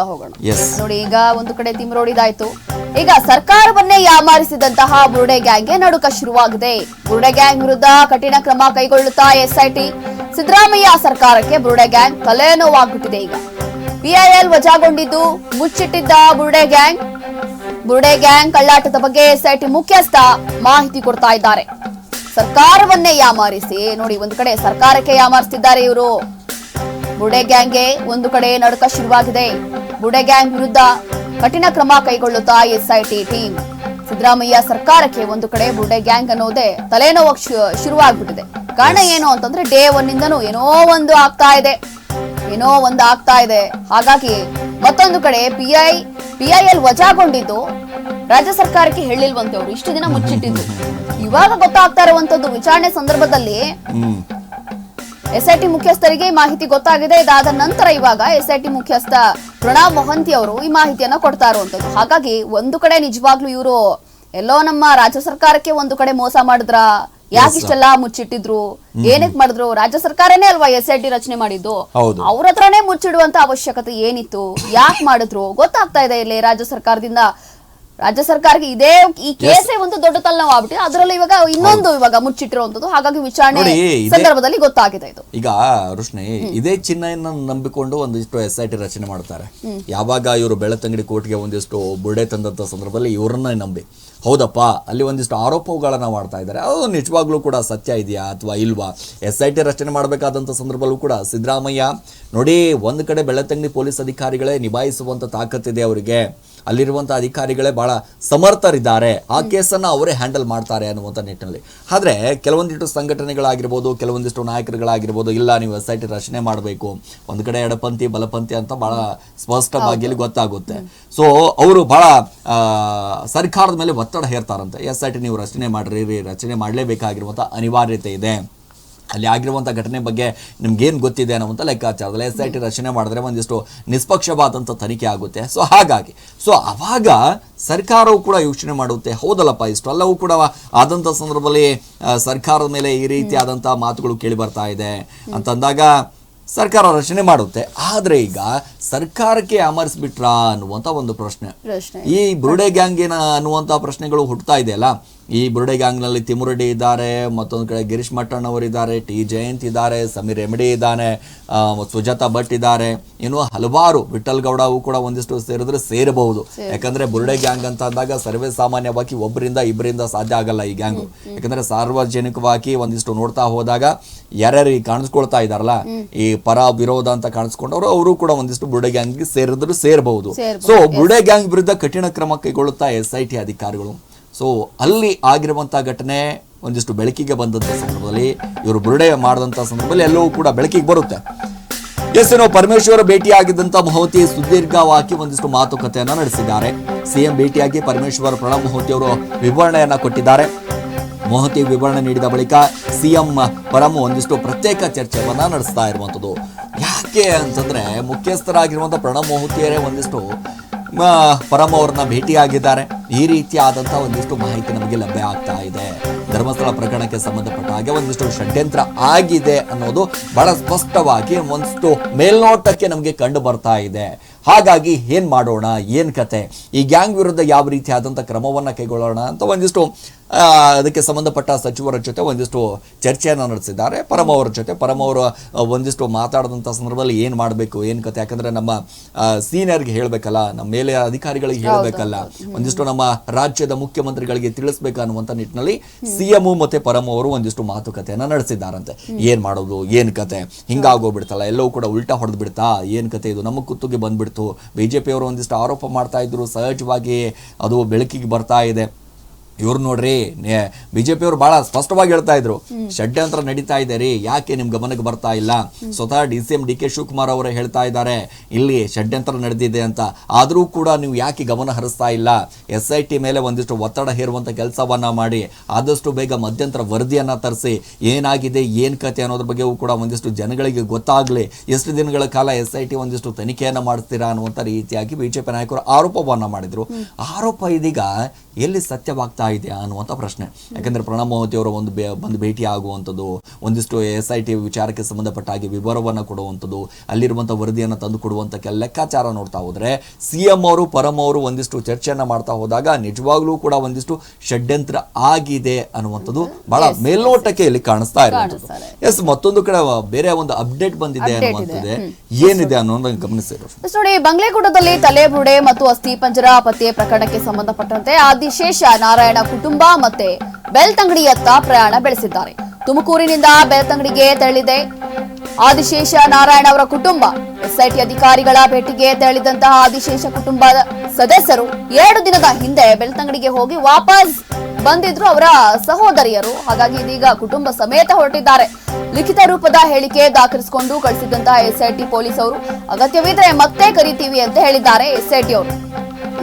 ಹೋಗೋಣ ನೋಡಿ. ಈಗ ಒಂದು ಕಡೆ ತಿಮ್ರೋಡಿದಾಯ್ತು. ಈಗ ಸರ್ಕಾರವನ್ನೇ ಯಾಮಾರಿಸಿದಂತಹ ಬುರುಡೆ ಗ್ಯಾಂಗ್ಗೆ ನಡುಕ ಶುರುವಾಗಿದೆ. ಬುರುಡೆ ಗ್ಯಾಂಗ್ ವಿರುದ್ಧ ಕಠಿಣ ಕ್ರಮ ಕೈಗೊಳ್ಳುತ್ತಾ ಎಸ್ಐಟಿ. ಸಿದ್ದರಾಮಯ್ಯ ಸರ್ಕಾರಕ್ಕೆ ಬುರುಡೆ ಗ್ಯಾಂಗ್ ತಲೆನೋವಾಗ್ಬಿಟ್ಟಿದೆ. ಈಗ ಪಿಐಎಲ್ ವಜಾಗೊಂಡಿದ್ದು ಮುಚ್ಚಿಟ್ಟಿದ್ದ ಬುರುಡೆ ಗ್ಯಾಂಗ್ ಕಳ್ಳಾಟದ ಬಗ್ಗೆ ಎಸ್ಐಟಿ ಮುಖ್ಯಸ್ಥ ಮಾಹಿತಿ ಕೊಡ್ತಾ ಇದ್ದಾರೆ. ಸರ್ಕಾರವನ್ನೇ ಯಾಮಾರಿಸಿ ನೋಡಿ, ಒಂದು ಕಡೆ ಸರ್ಕಾರಕ್ಕೆ ಯಾಮಾರಿಸ್ತಿದ್ದಾರೆ ಇವರು. ಬುರುಡೆ ಗ್ಯಾಂಗ್ಗೆ ಒಂದು ಕಡೆ ನಡುಕ ಶುರುವಾಗಿದೆ. ಬುರುಡೆ ಗ್ಯಾಂಗ್ ವಿರುದ್ಧ ಕಠಿಣ ಕ್ರಮ ಕೈಗೊಳ್ಳುತ್ತಾ ಎಸ್ಐಟಿ ಟೀಮ್. ಸಿದ್ದರಾಮಯ್ಯ ಸರ್ಕಾರಕ್ಕೆ ಒಂದು ಕಡೆ ಬುರುಡೆ ಗ್ಯಾಂಗ್ ಅನ್ನೋದೇ ತಲೆನೋವು ಶುರುವಾಗ್ಬಿಟ್ಟಿದೆ. ಕಾರಣ ಏನು ಅಂತಂದ್ರೆ ಡೇ ಒನ್ ಇಂದನೂ ಏನೋ ಒಂದು ಆಗ್ತಾ ಇದೆ. ಹಾಗಾಗಿ ಮತ್ತೊಂದು ಕಡೆ ಪಿಐಎಲ್ ವಜಾಗೊಂಡಿದ್ದು ರಾಜ್ಯ ಸರ್ಕಾರಕ್ಕೆ ಹೇಳಿಲ್ವಂತೆ. ಅವರು ಇಷ್ಟು ದಿನ ಮುಚ್ಚಿಟ್ಟಿದ್ದು ಇವಾಗ ಗೊತ್ತಾಗ್ತಾ ಇರುವಂತದ್ದು. ವಿಚಾರಣೆ ಸಂದರ್ಭದಲ್ಲಿ ಎಸ್ಐಟಿ ಮುಖ್ಯಸ್ಥರಿಗೆ ಈ ಮಾಹಿತಿ ಗೊತ್ತಾಗಿದೆ. ಇದಾದ ನಂತರ ಇವಾಗ ಎಸ್ಐಟಿ ಮುಖ್ಯಸ್ಥ ಪ್ರಣಬ್ ಮೊಹಂತಿ ಅವರು ಈ ಮಾಹಿತಿಯನ್ನ ಕೊಡ್ತಾ ಇರುವಂತದ್ದು. ಹಾಗಾಗಿ ಒಂದು ಕಡೆ ನಿಜವಾಗ್ಲೂ ಇವರು ಎಲ್ಲೋ ನಮ್ಮ ರಾಜ್ಯ ಸರ್ಕಾರಕ್ಕೆ ಒಂದು ಕಡೆ ಮೋಸ ಮಾಡಿದ್ರ, ಯಾಕೆ ಇಷ್ಟೆಲ್ಲ ಮುಚ್ಚಿಟ್ಟಿದ್ರು, ಏನಕ್ಕೆ ಮಾಡಿದ್ರು? ರಾಜ್ಯ ಸರ್ಕಾರನೇ ಅಲ್ವಾ ಎಸ್ಐಟಿ ರಚನೆ ಮಾಡಿದ್ದು, ಅವ್ರ ಹತ್ರನೇ ಮುಚ್ಚಿಡುವಂತ ಅವಶ್ಯಕತೆ ಏನಿತ್ತು, ಯಾಕೆ ಮಾಡಿದ್ರು ಗೊತ್ತಾಗ್ತಾ ಇದೆ. ಇಲ್ಲಿ ರಾಜ್ಯ ಸರ್ಕಾರಕ್ಕೆ ಈ ಕೇಸೇ ಒಂದು ದೊಡ್ಡ ತಲೆನೋವು ಆಗ್ಬಿಟ್ಟಿದೆ. ಅದರಲ್ಲೂ ಇವಾಗ ಮುಚ್ಚಿಟ್ಟಿರುವಂತದ್ದು. ಹಾಗಾಗಿ ವಿಚಾರಣೆ ಸಂದರ್ಭದಲ್ಲಿ ಗೊತ್ತಾಗಿದೆ ಇದು. ಈಗ ರುಷ್ಣಿ, ಇದೇ ಚಿನ್ನವನ್ನು ನಂಬಿಕೊಂಡು ಒಂದಿಷ್ಟು ಎಸ್ಐಟಿ ರಚನೆ ಮಾಡ್ತಾರೆ. ಯಾವಾಗ ಇವರು ಬೆಳತಂಗಡಿ ಕೋರ್ಟ್ಗೆ ಒಂದಿಷ್ಟು ಬುರುಡೆ ತಂದಂತ ಸಂದರ್ಭದಲ್ಲಿ ಇವರನ್ನ ನಂಬಿ ಹೌದಪ್ಪ ಅಲ್ಲಿ ಒಂದಿಷ್ಟು ಆರೋಪಗಳನ್ನ ಮಾಡ್ತಾ ಇದ್ದಾರೆ, ಅದು ನಿಜವಾಗ್ಲೂ ಕೂಡ ಸತ್ಯ ಇದೆಯಾ ಅಥವಾ ಇಲ್ವಾ? ಎಸ್ಐಟಿ ರಚನೆ ಮಾಡಬೇಕಾದಂತ ಸಂದರ್ಭದಲ್ಲೂ ಕೂಡ ಸಿದ್ದರಾಮಯ್ಯ ನೋಡಿ, ಒಂದು ಕಡೆ ಬೆಳತಂಗಡಿ ಪೊಲೀಸ್ ಅಧಿಕಾರಿಗಳೇ ನಿಭಾಯಿಸುವಂತ ತಾಕತ್ತಿದೆ ಅವರಿಗೆ, ಅಲ್ಲಿರುವಂತ ಅಧಿಕಾರಿಗಳೇ ಬಹಳ ಸಮರ್ಥರಿದ್ದಾರೆ, ಆ ಕೇಸನ್ನು ಅವರೇ ಹ್ಯಾಂಡಲ್ ಮಾಡ್ತಾರೆ ಅನ್ನುವಂಥ ನಿಟ್ಟಿನಲ್ಲಿ. ಆದರೆ ಕೆಲವೊಂದಿಷ್ಟು ಸಂಘಟನೆಗಳಾಗಿರ್ಬೋದು, ಕೆಲವೊಂದಿಷ್ಟು ನಾಯಕರುಗಳಾಗಿರ್ಬೋದು, ಇಲ್ಲ ನೀವು ಎಸ್ಐಟಿ ರಚನೆ ಮಾಡಬೇಕು, ಒಂದು ಕಡೆ ಎಡಪಂಥಿ ಬಲಪಂಥಿ ಅಂತ ಬಹಳ ಸ್ಪಷ್ಟವಾಗಿ ಇಲ್ಲಿ ಗೊತ್ತಾಗುತ್ತೆ. ಸೊ ಅವರು ಬಹಳ ಸರ್ಕಾರದ ಮೇಲೆ ಒತ್ತಡ ಹೇರ್ತಾರಂತೆ. ಎಸ್ಐಟಿ ನೀವು ರಚನೆ ಮಾಡಲೇಬೇಕಾಗಿರುವಂಥ ಅನಿವಾರ್ಯತೆ ಇದೆ, ಅಲ್ಲಿ ಆಗಿರುವಂಥ ಘಟನೆ ಬಗ್ಗೆ ನಿಮ್ಗೇನು ಗೊತ್ತಿದೆ ಅನ್ನುವಂಥ ಲೆಕ್ಕಾಚಾರದಲ್ಲಿ ಎಸ್ಐಟಿ ರಚನೆ ಮಾಡಿದ್ರೆ ಒಂದಿಷ್ಟು ನಿಷ್ಪಕ್ಷಪಾತಂತ ತನಿಖೆ ಆಗುತ್ತೆ. ಸೊ ಅವಾಗ ಸರ್ಕಾರವು ಕೂಡ ಯೋಚನೆ ಮಾಡುತ್ತೆ, ಹೌದಲ್ಲಪ್ಪ ಇಷ್ಟೆಲ್ಲವೂ ಕೂಡ ಆದಂಥ ಸಂದರ್ಭದಲ್ಲಿ ಸರ್ಕಾರದ ಮೇಲೆ ಈ ರೀತಿಯಾದಂಥ ಮಾತುಗಳು ಕೇಳಿ ಬರ್ತಾ ಇದೆ ಅಂತಂದಾಗ ಸರ್ಕಾರ ರಚನೆ ಮಾಡುತ್ತೆ. ಆದ್ರೆ ಈಗ ಸರ್ಕಾರಕ್ಕೆ ಅಮರಿಸ್ಬಿಟ್ರಾ ಅನ್ನುವಂತ ಒಂದು ಪ್ರಶ್ನೆ, ಈ ಬುರುಡೆ ಗ್ಯಾಂಗಿನ ಅನ್ನುವಂತ ಪ್ರಶ್ನೆಗಳು ಹುಟ್ಟುತ್ತಾ ಇದೆಯಲ್ಲ. ಈ ಬುರುಡೆ ಗ್ಯಾಂಗ್ ನಲ್ಲಿ ತಿಮ್ಮರೆಡ್ಡಿ ಇದ್ದಾರೆ, ಮತ್ತೊಂದು ಕಡೆ ಗಿರೀಶ್ ಮಟ್ಟಣ್ಣ ಅವರಿದ್ದಾರೆ, ಟಿ ಜಯಂತ್ ಇದ್ದಾರೆ, ಸಮೀರ್ ಎಮಡಿ ಇದ್ದಾನೆ, ಸುಜಾತಾ ಭಟ್ ಇದ್ದಾರೆ, ಇನ್ನು ಹಲವಾರು, ವಿಠಲ್ ಗೌಡವು ಕೂಡ ಒಂದಿಷ್ಟು ಸೇರಿದ್ರೆ ಸೇರಬಹುದು. ಯಾಕಂದ್ರೆ ಬುರುಡೆ ಗ್ಯಾಂಗ್ ಅಂತ ಅಂದಾಗ ಸರ್ವೇ ಸಾಮಾನ್ಯವಾಗಿ ಇಬ್ಬರಿಂದ ಸಾಧ್ಯ ಆಗಲ್ಲ ಈ ಗ್ಯಾಂಗು. ಯಾಕಂದ್ರೆ ಸಾರ್ವಜನಿಕವಾಗಿ ಒಂದಿಷ್ಟು ನೋಡ್ತಾ ಹೋದಾಗ ಯಾರ್ಯಾರು ಕಾಣಿಸ್ಕೊಳ್ತಾ ಇದಾರಲ್ಲ, ಈ ಪರ ವಿರೋಧ ಅಂತ ಕಾಣಿಸ್ಕೊಂಡವರು, ಅವರು ಕೂಡ ಒಂದಿಷ್ಟು ಬುರುಡೆ ಗ್ಯಾಂಗ್ ಸೇರಬಹುದು. ಸೊ ಬುರುಡೆ ಗ್ಯಾಂಗ್ ವಿರುದ್ಧ ಕಠಿಣ ಕ್ರಮ ಕೈಗೊಳ್ಳುತ್ತಾ ಎಸ್ಐಟಿ ಅಧಿಕಾರಿಗಳು. ಸೊ ಅಲ್ಲಿ ಆಗಿರುವಂತಹ ಘಟನೆ ಒಂದಿಷ್ಟು ಬೆಳಕಿಗೆ ಬಂದಂತ ಸಂದರ್ಭದಲ್ಲಿ, ಇವರು ಬುರುಡೆ ಮಾಡಿದಂತ ಸಂದರ್ಭದಲ್ಲಿ ಎಲ್ಲವೂ ಕೂಡ ಬೆಳಕಿಗೆ ಬರುತ್ತೆ. ಪರಮೇಶ್ವರ್ ಭೇಟಿಯಾಗಿದ್ದಂತ ಮೊಹಂತಿ ಸುದೀರ್ಘವಾಗಿ ಒಂದಿಷ್ಟು ಮಾತುಕತೆಯನ್ನ ನಡೆಸಿದ್ದಾರೆ. ಸಿಎಂ ಭೇಟಿಯಾಗಿ ಪರಮೇಶ್ವರ್ ಪ್ರಣಬ್ ಮೊಹಂತಿ ಅವರು ವಿವರಣೆಯನ್ನ ಕೊಟ್ಟಿದ್ದಾರೆ. ಮೊಹಂತಿ ವಿವರಣೆ ನೀಡಿದ ಬಳಿಕ ಸಿಎಂ ಪರಂ ಒಂದಿಷ್ಟು ಪ್ರತ್ಯೇಕ ಚರ್ಚೆಯನ್ನ ನಡೆಸ್ತಾ ಇರುವಂತದ್ದು. ಯಾಕೆ ಅಂತಂದ್ರೆ ಮುಖ್ಯಸ್ಥರಾಗಿರುವಂತಹ ಪ್ರಣಬ್ ಮೊಹಂತಿಯರೇ ಒಂದಿಷ್ಟು ಪರಂ ಅವರನ್ನ ಭೇಟಿಯಾಗಿದ್ದಾರೆ. ಈ ರೀತಿಯಾದಂತಹ ಒಂದಿಷ್ಟು ಮಾಹಿತಿ ನಮಗೆ ಲಭ್ಯ ಆಗ್ತಾ ಇದೆ. ಧರ್ಮಸ್ಥಳ ಪ್ರಕರಣಕ್ಕೆ ಸಂಬಂಧಪಟ್ಟ ಹಾಗೆ ಒಂದಿಷ್ಟು ಷಡ್ಯಂತ್ರ ಆಗಿದೆ ಅನ್ನೋದು ಬಹಳ ಸ್ಪಷ್ಟವಾಗಿ ಒಂದಿಷ್ಟು ಮೇಲ್ನೋಟಕ್ಕೆ ನಮಗೆ ಕಂಡು ಬರ್ತಾ ಇದೆ. ಹಾಗಾಗಿ ಏನ್ ಮಾಡೋಣ, ಏನ್ ಕತೆ, ಈ ಗ್ಯಾಂಗ್ ವಿರುದ್ಧ ಯಾವ ರೀತಿಯಾದಂಥ ಕ್ರಮವನ್ನ ಕೈಗೊಳ್ಳೋಣ ಅಂತ ಒಂದಿಷ್ಟು ಅದಕ್ಕೆ ಸಂಬಂಧಪಟ್ಟ ಸಚಿವರ ಜೊತೆ ಒಂದಿಷ್ಟು ಚರ್ಚೆಯನ್ನು ನಡೆಸಿದ್ದಾರೆ. ಪರಂ ಅವರು ಒಂದಿಷ್ಟು ಮಾತಾಡಿದಂಥ ಸಂದರ್ಭದಲ್ಲಿ ಏನ್ ಮಾಡಬೇಕು, ಏನ್ ಕತೆ, ಯಾಕಂದ್ರೆ ನಮ್ಮ ಸೀನಿಯರ್ಗೆ ಹೇಳ್ಬೇಕಲ್ಲ, ನಮ್ಮ ಮೇಲೆ ಅಧಿಕಾರಿಗಳಿಗೆ ಹೇಳ್ಬೇಕಲ್ಲ, ಒಂದಿಷ್ಟು ನಮ್ಮ ರಾಜ್ಯದ ಮುಖ್ಯಮಂತ್ರಿಗಳಿಗೆ ತಿಳಿಸ್ಬೇಕನ್ನುವಂತ ನಿಟ್ಟಿನಲ್ಲಿ ಸಿಎಂ ಮತ್ತೆ ಪರಂ ಅವರು ಒಂದಿಷ್ಟು ಮಾತುಕತೆಯನ್ನ ನಡೆಸಿದ್ದಾರಂತೆ. ಏನ್ ಮಾಡೋದು, ಏನ್ ಕತೆ, ಹಿಂಗಾಗೋಗ್ಬಿಡ್ತಲ್ಲ, ಎಲ್ಲವೂ ಕೂಡ ಉಲ್ಟಾ ಹೊಡೆದು ಬಿಡ್ತಾ, ಏನ್ ಕತೆ ಇದು ನಮ್ಮ ಕುತ್ತಿಗೆ ಬಂದ್ಬಿಡ್ತು. ಬಿಜೆಪಿ ಅವರು ಒಂದಿಷ್ಟು ಆರೋಪ ಮಾಡ್ತಾ ಇದ್ರು, ಸಹಜವಾಗಿ ಅದು ಬೆಳಕಿಗೆ ಬರ್ತಾ ಇದೆ. ಇವ್ರು ನೋಡ್ರಿ, ಬಿಜೆಪಿ ಅವರು ಬಹಳ ಸ್ಪಷ್ಟವಾಗಿ ಹೇಳ್ತಾ ಇದ್ರು, ಷಡ್ಯಂತ್ರ ನಡೀತಾ ಇದೆ ರೀ, ಯಾಕೆ ನಿಮ್ ಗಮನಕ್ಕೆ ಬರ್ತಾ ಇಲ್ಲ? ಸ್ವತಃ DCM DK ಶಿವಕುಮಾರ್ ಅವರೇ ಹೇಳ್ತಾ ಇದ್ದಾರೆ ಇಲ್ಲಿ ಷಡ್ಯಂತ್ರ ನಡೆದಿದೆ ಅಂತ, ಆದ್ರೂ ಕೂಡ ನೀವು ಯಾಕೆ ಗಮನ ಹರಿಸ್ತಾ ಇಲ್ಲ? SIT ಮೇಲೆ ಒಂದಿಷ್ಟು ಒತ್ತಡ ಹೇರುವಂತ ಕೆಲಸವನ್ನ ಮಾಡಿ ಆದಷ್ಟು ಬೇಗ ಮಧ್ಯಂತರ ವರದಿಯನ್ನ ತರಿಸಿ, ಏನಾಗಿದೆ ಏನ್ ಕತೆ ಅನ್ನೋದ್ರ ಬಗ್ಗೆ ಕೂಡ ಒಂದಿಷ್ಟು ಜನಗಳಿಗೆ ಗೊತ್ತಾಗ್ಲಿ, ಎಷ್ಟು ದಿನಗಳ ಕಾಲ SIT ಒಂದಿಷ್ಟು ತನಿಖೆಯನ್ನ ಮಾಡಿಸ್ತೀರಾ ಅನ್ನುವಂತ ರೀತಿಯಾಗಿ ಬಿಜೆಪಿ ನಾಯಕರು ಆರೋಪವನ್ನ ಮಾಡಿದ್ರು. ಆರೋಪ ಇದೀಗ ಎಲ್ಲಿ ಸತ್ಯವಾಗ್ತಾ ಇದೆಯಾ ಅನ್ನುವಂಥ ಪ್ರಶ್ನೆ. ಯಾಕಂದ್ರೆ ಪ್ರಣಬ್ ಮೋಹತಿ ಅವರ ಒಂದು ಭೇಟಿ ಆಗುವಂಥದ್ದು, ಒಂದಿಷ್ಟು SIT ವಿಚಾರಕ್ಕೆ ಸಂಬಂಧಪಟ್ಟ ಹಾಗೆ ವಿವರವನ್ನು ಕೊಡುವಂಥದ್ದು, ಅಲ್ಲಿರುವಂಥ ವರದಿಯನ್ನು ತಂದು ಕೊಡುವಂಥ ಲೆಕ್ಕಾಚಾರ ನೋಡ್ತಾ ಹೋದ್ರೆ CM ಅವರು ಪರಂ ಅವರು ಒಂದಿಷ್ಟು ಚರ್ಚೆಯನ್ನ ಮಾಡ್ತಾ ಹೋದಾಗ ನಿಜವಾಗ್ಲೂ ಕೂಡ ಒಂದಿಷ್ಟು ಷಡ್ಯಂತ್ರ ಆಗಿದೆ ಅನ್ನುವಂಥದ್ದು ಬಹಳ ಮೇಲ್ನೋಟಕ್ಕೆ ಇಲ್ಲಿ ಕಾಣಿಸ್ತಾ ಇರುವಂಥದ್ದು. ಎಸ್, ಮತ್ತೊಂದು ಕಡೆ ಬೇರೆ ಒಂದು ಅಪ್ಡೇಟ್ ಬಂದಿದೆ ಅನ್ನುವಂಥದ್ದು ಏನಿದೆ ಅನ್ನೋದನ್ನ ಗಮನಿಸಿದ್ರು ನೋಡಿ. ಬಂಗ್ಲೆಗೂಡದಲ್ಲಿ ತಲೆಬುರುಡೆ ಮತ್ತು ಅಸ್ಥಿ ಪಂಜರ ಪತ್ತೆ ಪ್ರಕರಣಕ್ಕೆ ಸಂಬಂಧಪಟ್ಟಂತೆ ಆದಿಶೇಷ ನಾರಾಯಣ ಕುಟುಂಬ ಮತ್ತೆ ಬೆಳ್ತಂಗಡಿಯತ್ತ ಪ್ರಯಾಣ ಬೆಳೆಸಿದ್ದಾರೆ. ತುಮಕೂರಿನಿಂದ ಬೆಳ್ತಂಗಡಿಗೆ ತೆರಳಿದೆ ಆದಿಶೇಷ ನಾರಾಯಣ ಅವರ ಕುಟುಂಬ. SIT ಅಧಿಕಾರಿಗಳ ಭೇಟಿಗೆ ತೆರಳಿದಂತಹ ಆದಿಶೇಷ ಕುಟುಂಬದ ಸದಸ್ಯರು 2 ದಿನದ ಹಿಂದೆ ಬೆಳ್ತಂಗಡಿಗೆ ಹೋಗಿ ವಾಪಸ್ ಬಂದಿದ್ರು ಅವರ ಸಹೋದರಿಯರು. ಹಾಗಾಗಿ ಇದೀಗ ಕುಟುಂಬ ಸಮೇತ ಹೊರಟಿದ್ದಾರೆ. ಲಿಖಿತ ರೂಪದ ಹೇಳಿಕೆ ದಾಖಲಿಸಿಕೊಂಡು ಕಳಿಸಿದಂತಹ SIT ಪೊಲೀಸ್ ಅವರು ಅಗತ್ಯವಿದ್ರೆ ಮತ್ತೆ ಕರೀತೀವಿ ಅಂತ ಹೇಳಿದ್ದಾರೆ SIT ಅವರು.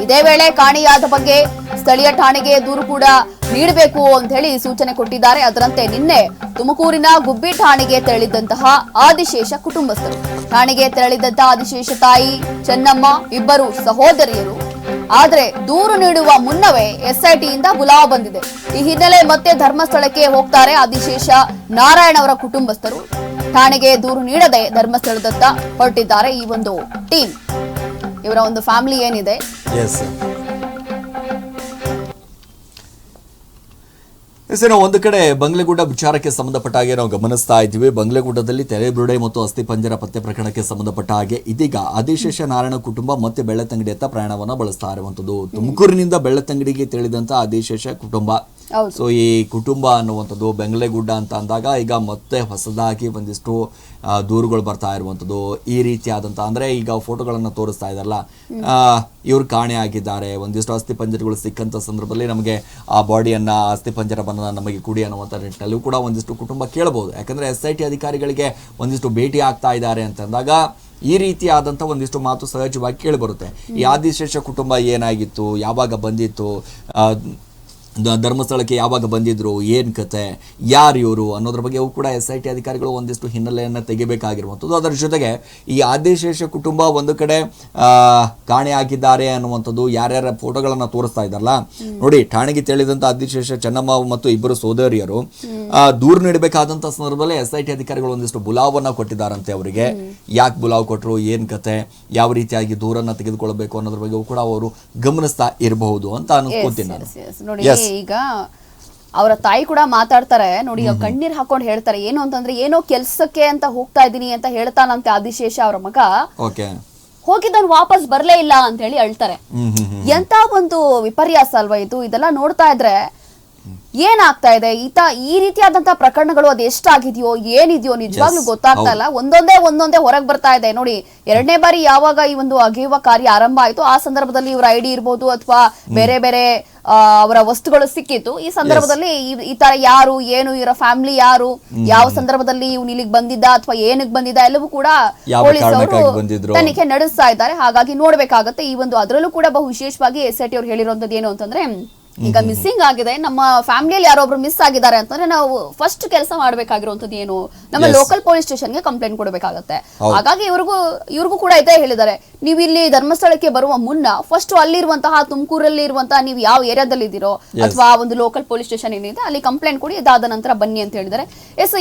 ಇದೇ ವೇಳೆ ಕಾಣೆಯಾದ ಬಗ್ಗೆ ಸ್ಥಳೀಯ ಠಾಣೆಗೆ ದೂರು ಕೂಡ ನೀಡಬೇಕು ಅಂತ ಹೇಳಿ ಸೂಚನೆ ಕೊಟ್ಟಿದ್ದಾರೆ. ಅದರಂತೆ ನಿನ್ನೆ ತುಮಕೂರಿನ ಗುಬ್ಬಿ ಠಾಣೆಗೆ ತೆರಳಿದಂತಹ ಆದಿಶೇಷ ಕುಟುಂಬಸ್ಥರು. ಠಾಣೆಗೆ ತೆರಳಿದಂತಹ ಆದಿಶೇಷ ತಾಯಿ ಚೆನ್ನಮ್ಮ, ಇಬ್ಬರು ಸಹೋದರಿಯರು. ಆದ್ರೆ ದೂರು ನೀಡುವ ಮುನ್ನವೇ SIT ಯಿಂದ ಬುಲಾವ್ ಬಂದಿದೆ. ಈ ಹಿನ್ನೆಲೆ ಮತ್ತೆ ಧರ್ಮಸ್ಥಳಕ್ಕೆ ಹೋಗ್ತಾರೆ ಆದಿಶೇಷ ನಾರಾಯಣ ಅವರ ಕುಟುಂಬಸ್ಥರು. ಠಾಣೆಗೆ ದೂರು ನೀಡದೆ ಧರ್ಮಸ್ಥಳದತ್ತ ಹೊರಟಿದ್ದಾರೆ ಈ ಒಂದು ಟೀಮ್, ಇವರ ಒಂದು ಫ್ಯಾಮಿಲಿ ಏನಿದೆ. ನಾವು ಒಂದು ಕಡೆ ಬಂಗ್ಲೆಗೂಡ ವಿಚಾರಕ್ಕೆ ಸಂಬಂಧಪಟ್ಟ ಹಾಗೆ ನಾವು ಗಮನಿಸ್ತಾ ಇದ್ದೀವಿ. ಬಂಗ್ಲೆಗೂಡದಲ್ಲಿ ತಲೆಬುರುಡೆ ಮತ್ತು ಅಸ್ಥಿ ಪಂಜರ ಪತ್ತೆ ಪ್ರಕರಣಕ್ಕೆ ಸಂಬಂಧಪಟ್ಟ ಹಾಗೆ ಇದೀಗ ಆದಿಶೇಷ ನಾರಾಯಣ ಕುಟುಂಬ ಮತ್ತೆ ಬೆಳ್ತಂಗಡಿಯತ್ತ ಪ್ರಯಾಣವನ್ನ ಬಳಸ್ತಾ ಇರುವಂತದ್ದು. ತುಮಕೂರಿನಿಂದ ಬೆಳ್ತಂಗಡಿಗೆ ತಿಳಿದಂತ ಆದಿಶೇಷ ಕುಟುಂಬ. ಸೊ ಈ ಕುಟುಂಬ ಅನ್ನುವಂಥದ್ದು ಬೆಂಗ್ಲೆಗುಡ್ಡ ಅಂತ ಅಂದಾಗ ಈಗ ಮತ್ತೆ ಹೊಸದಾಗಿ ಒಂದಿಷ್ಟು ದೂರುಗಳು ಬರ್ತಾ ಇರುವಂಥದ್ದು. ಈ ರೀತಿಯಾದಂಥ ಅಂದರೆ ಈಗ ಫೋಟೋಗಳನ್ನು ತೋರಿಸ್ತಾ ಇದ್ದಾರಲ್ಲ, ಇವ್ರು ಕಾಣೆ ಆಗಿದ್ದಾರೆ, ಒಂದಿಷ್ಟು ಅಸ್ಥಿ ಪಂಜರಗಳು ಸಿಕ್ಕಂಥ ಸಂದರ್ಭದಲ್ಲಿ ನಮಗೆ ಆ ಬಾಡಿಯನ್ನು ಅಸ್ಥಿ ಪಂಜರವನ್ನು ನಮಗೆ ಕುಡಿ ಅನ್ನುವಂಥ ನಿಟ್ಟಿನಲ್ಲೂ ಕೂಡ ಒಂದಿಷ್ಟು ಕುಟುಂಬ ಕೇಳಬಹುದು. ಯಾಕಂದರೆ SIT ಅಧಿಕಾರಿಗಳಿಗೆ ಒಂದಿಷ್ಟು ಭೇಟಿ ಆಗ್ತಾ ಇದ್ದಾರೆ ಅಂತಂದಾಗ ಈ ರೀತಿಯಾದಂಥ ಒಂದಿಷ್ಟು ಮಾತು ಸಹಜವಾಗಿ ಕೇಳಿಬರುತ್ತೆ. ಈ ಆದಿಶೇಷ ಕುಟುಂಬ ಏನಾಗಿತ್ತು, ಯಾವಾಗ ಬಂದಿತ್ತು, ಧರ್ಮಸ್ಥಳಕ್ಕೆ ಯಾವಾಗ ಬಂದಿದ್ರು, ಏನು ಕತೆ, ಯಾರು ಇವರು ಅನ್ನೋದ್ರ ಬಗ್ಗೆ ಕೂಡ SIT ಅಧಿಕಾರಿಗಳು ಒಂದಿಷ್ಟು ಹಿನ್ನೆಲೆಯನ್ನು ತೆಗಿಬೇಕಾಗಿರುವಂಥದ್ದು. ಅದರ ಜೊತೆಗೆ ಈ ಆದಿಶೇಷ ಕುಟುಂಬ ಒಂದು ಕಡೆ ಕಾಣೆ ಆಗಿದ್ದಾರೆ ಅನ್ನುವಂಥದ್ದು ಯಾರ್ಯಾರ ಫೋಟೋಗಳನ್ನು ತೋರಿಸ್ತಾ ಇದ್ದಾರಲ್ಲ ನೋಡಿ. ಠಾಣೆಗೆ ತೆರಳಿದಂಥ ಆದಿಶೇಷ ಚೆನ್ನಮ್ಮ ಮತ್ತು ಇಬ್ಬರು ಸೋದರಿಯರು ದೂರು ನೀಡಬೇಕಾದಂಥ ಸಂದರ್ಭದಲ್ಲಿ SIT ಅಧಿಕಾರಿಗಳು ಒಂದಿಷ್ಟು ಬುಲಾವನ್ನ ಕೊಟ್ಟಿದ್ದಾರಂತೆ ಅವರಿಗೆ. ಯಾಕೆ ಬುಲಾವ್ ಕೊಟ್ಟರು, ಏನು ಕತೆ, ಯಾವ ರೀತಿಯಾಗಿ ದೂರನ್ನ ತೆಗೆದುಕೊಳ್ಬೇಕು ಅನ್ನೋದ್ರ ಬಗ್ಗೆ ಕೂಡ ಅವರು ಗಮನಿಸ್ತಾ ಇರಬಹುದು ಅಂತ ಅನ್ಕೋತೀನಿ ನಾನು. ಈಗ ಅವರ ತಾಯಿ ಕೂಡ ಮಾತಾಡ್ತಾರೆ ನೋಡಿ, ಕಣ್ಣೀರ್ ಹಾಕೊಂಡು ಹೇಳ್ತಾರೆ. ಏನು ಅಂತಂದ್ರೆ ಏನೋ ಕೆಲ್ಸಕ್ಕೆ ಅಂತ ಹೋಗ್ತಾ ಇದೀನಿ ಅಂತ ಹೇಳ್ತಾನಂತೆ ಆದಿಶೇಷ ಅವರ ಮಗ. ಹೋಗಿದ್ದನ್ ವಾಪಸ್ ಬರ್ಲೇ ಇಲ್ಲ ಅಂತ ಹೇಳಿ ಅಳ್ತಾರೆ. ಎಂತ ಒಂದು ವಿಪರ್ಯಾಸ ಅಲ್ವಾ ಇದು. ಇದೆಲ್ಲ ನೋಡ್ತಾ ಇದ್ರೆ ಏನಾಗ್ತಾ ಇದೆ, ಈ ರೀತಿಯಾದಂತಹ ಪ್ರಕರಣಗಳು ಅದು ಎಷ್ಟಾಗಿದೆಯೋ ಏನಿದೆಯೋ ನಿಜವಾಗ್ಲೂ ಗೊತ್ತಾಗ್ತಾ ಇಲ್ಲ. ಒಂದೊಂದೇ ಹೊರಗೆ ಬರ್ತಾ ಇದೆ ನೋಡಿ. 2ನೇ ಬಾರಿ ಯಾವಾಗ ಈ ಒಂದು ಅಗೆಯುವ ಕಾರ್ಯ ಆರಂಭ ಆಯ್ತು ಆ ಸಂದರ್ಭದಲ್ಲಿ ಇವರ ID ಇರ್ಬೋದು ಅಥವಾ ಬೇರೆ ಬೇರೆ ಅವರ ವಸ್ತುಗಳು ಸಿಕ್ಕಿತ್ತು. ಈ ಸಂದರ್ಭದಲ್ಲಿ ಈ ತರ ಯಾರು, ಏನು, ಇವರ ಫ್ಯಾಮಿಲಿ ಯಾರು, ಯಾವ ಸಂದರ್ಭದಲ್ಲಿ ಇವ್ನು ಇಲ್ಲಿಗೆ ಬಂದಿದ್ದ ಅಥವಾ ಏನಕ್ಕೆ ಬಂದಿದ್ದ ಎಲ್ಲವೂ ಕೂಡ ಪೊಲೀಸರು ತನಿಖೆ ನಡೆಸ್ತಾ ಇದ್ದಾರೆ. ಹಾಗಾಗಿ ನೋಡ್ಬೇಕಾಗತ್ತೆ ಈ ಒಂದು. ಅದರಲ್ಲೂ ಕೂಡ ಬಹು ವಿಶೇಷವಾಗಿ SIT ಅವ್ರು ಹೇಳಿರುವಂತದ್ದು ಏನು ಅಂತಂದ್ರೆ, ಈಗ ಮಿಸ್ಸಿಂಗ್ ಆಗಿದೆ, ನಮ್ಮ ಫ್ಯಾಮಿಲಿಯಲ್ಲಿ ಯಾರೊಬ್ರು ಮಿಸ್ ಆಗಿದ್ದಾರೆ ಅಂತಂದ್ರೆ ನಾವು ಫಸ್ಟ್ ಕೆಲಸ ಮಾಡ್ಬೇಕಾಗಿರುವಂತದ್ದು ಏನು, ನಮ್ಮ ಲೋಕಲ್ ಪೊಲೀಸ್ ಸ್ಟೇಷನ್ಗೆ ಕಂಪ್ಲೇಂಟ್ ಕೊಡಬೇಕಾಗತ್ತೆ. ಹಾಗಾಗಿ ಇವ್ರಿಗೂ ಕೂಡ ಇದೇ ಹೇಳಿದ್ದಾರೆ, ನೀವು ಇಲ್ಲಿ ಧರ್ಮಸ್ಥಳಕ್ಕೆ ಬರುವ ಮುನ್ನ ಫಸ್ಟ್ ಅಲ್ಲಿರುವಂತಹ ತುಮಕೂರಲ್ಲಿ ಇರುವಂತಹ ನೀವು ಯಾವ ಏರಿಯಾದಲ್ಲಿ ಇದ್ದೀರೋ ಅಥವಾ ಒಂದು ಲೋಕಲ್ ಪೊಲೀಸ್ ಸ್ಟೇಷನ್ ಏನಿದೆ ಅಲ್ಲಿ ಕಂಪ್ಲೇಂಟ್ ಕೊಡಿ, ಇದಾದ ನಂತರ ಬನ್ನಿ ಅಂತ ಹೇಳಿದ್ದಾರೆ.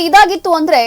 ಇದಾಗಿತ್ತು ಅಂದ್ರೆ